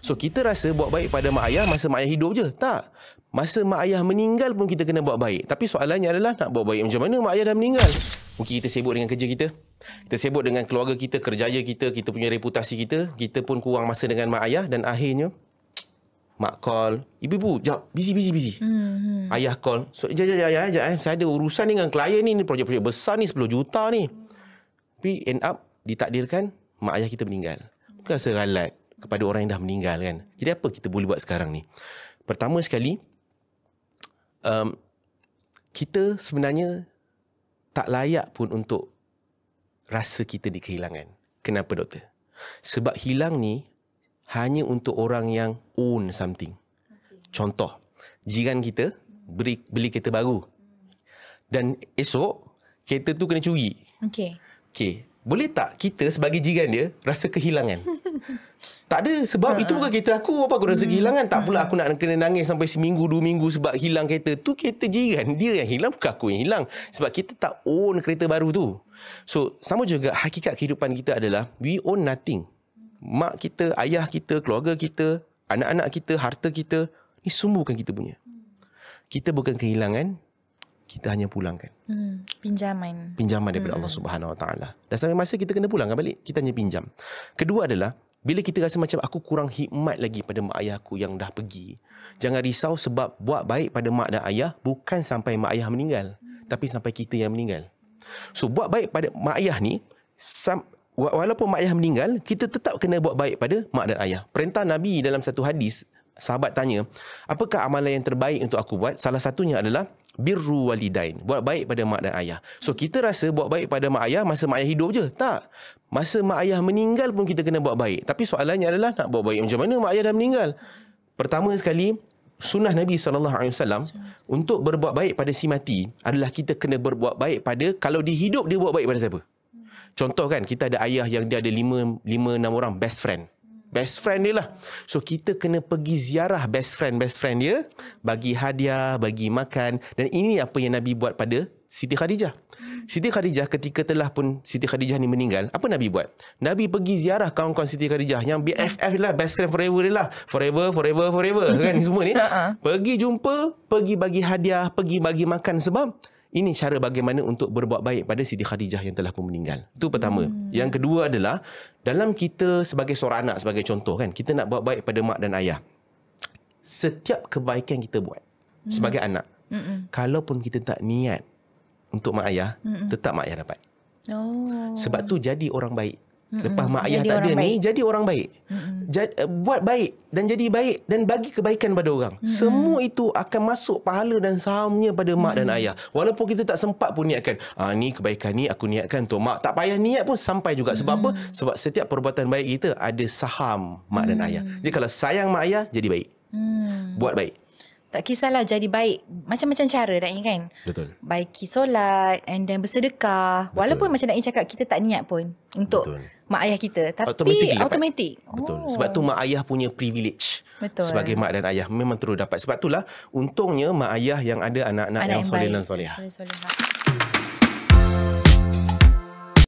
So kita rasa buat baik pada mak ayah masa mak ayah hidup je. Tak. Masa mak ayah meninggal pun kita kena buat baik. Tapi soalannya adalah nak buat baik macam mana mak ayah dah meninggal. Mungkin kita sibuk dengan kerja kita. Kita sibuk dengan keluarga kita, kerjaya kita, kita punya reputasi kita. Kita pun kurang masa dengan mak ayah dan akhirnya mak call, ibu-ibu, jap, busy. Ayah call, so, jap, saya ada urusan dengan klien ni projek-projek besar ni, 10 juta ni. Tapi end up, ditakdirkan, mak ayah kita meninggal. Bukan seralat kepada orang yang dah meninggal kan. Jadi apa kita boleh buat sekarang ni? Pertama sekali, kita sebenarnya tak layak pun untuk rasa kita di kehilangan. Kenapa doktor? Sebab hilang ni hanya untuk orang yang own something. Contoh, jiran kita beli kereta baru. Dan esok, kereta tu kena curi. Okey. Boleh tak kita sebagai jiran dia rasa kehilangan? Tak ada. Sebab itu bukan kereta aku. Apa aku rasa kehilangan? Tak pula aku nak kena nangis sampai seminggu, 2 minggu sebab hilang kereta. Tu kereta jiran. Dia yang hilang, bukan aku yang hilang. Sebab kita tak own kereta baru tu. So, sama juga hakikat kehidupan kita adalah we own nothing. Mak kita, ayah kita, keluarga kita, anak-anak kita, harta kita, ni semua bukan kita punya. Kita bukan kehilangan, kita hanya pulangkan. Pinjaman daripada Allah Subhanahu Wa Taala. Dan sampai masa kita kena pulangkan balik, kita hanya pinjam. Kedua adalah, bila kita rasa macam aku kurang hikmat lagi pada mak ayah aku yang dah pergi, jangan risau sebab buat baik pada mak dan ayah bukan sampai mak ayah meninggal, tapi sampai kita yang meninggal. So, buat baik pada mak ayah ni, walaupun mak ayah meninggal, kita tetap kena buat baik pada mak dan ayah. Perintah Nabi dalam satu hadis, sahabat tanya, apakah amalan yang terbaik untuk aku buat? Salah satunya adalah birru walidain, buat baik pada mak dan ayah. So kita rasa buat baik pada mak ayah masa mak ayah hidup je. Tak. Masa mak ayah meninggal pun kita kena buat baik. Tapi soalannya adalah nak buat baik macam mana mak ayah dah meninggal? Pertama sekali, sunnah Nabi SAW untuk berbuat baik pada si mati adalah kita kena berbuat baik pada, kalau dia hidup dia buat baik pada siapa? Contoh kan, kita ada ayah yang dia ada 5-6 orang best friend. Best friend dia lah. So, kita kena pergi ziarah best friend dia, bagi hadiah, bagi makan. Dan ini apa yang Nabi buat pada Siti Khadijah. Siti Khadijah ketika telah pun Siti Khadijah ni meninggal, apa Nabi buat? Nabi pergi ziarah kawan-kawan Siti Khadijah yang BFF lah, best friend forever dia lah. Forever kan semua ni. Pergi jumpa, pergi bagi hadiah, pergi bagi makan, sebab ini cara bagaimana untuk berbuat baik pada Siti Khadijah yang telah pun meninggal. Itu pertama. Yang kedua adalah, dalam kita sebagai seorang anak, sebagai contoh kan, kita nak buat baik pada mak dan ayah. Setiap kebaikan kita buat sebagai anak, kalaupun kita tak niat untuk mak ayah, tetap mak ayah dapat. Sebab tu jadi orang baik. Lepas mak ayah tak ada ni, jadi orang baik. Buat baik dan jadi baik dan bagi kebaikan pada orang. Semua itu akan masuk pahala dan sahamnya pada mak dan ayah. Walaupun kita tak sempat pun niatkan, ni kebaikan ni aku niatkan untuk mak. Tak payah niat pun sampai juga. Sebab apa? Sebab setiap perbuatan baik kita ada saham mak dan ayah. Jadi kalau sayang mak ayah, jadi baik. Buat baik. Tak kisahlah jadi baik. Macam-macam cara Da'i kan. Betul. Baiki solat and then bersedekah. Betul. Walaupun macam Da'i cakap, kita tak niat pun untuk mak ayah kita. Tapi automatik. Betul. Sebab tu mak ayah punya privilege. Betul. Sebagai mak dan ayah memang terus dapat. Sebab itulah untungnya mak ayah yang ada anak-anak yang soleh dan solehah.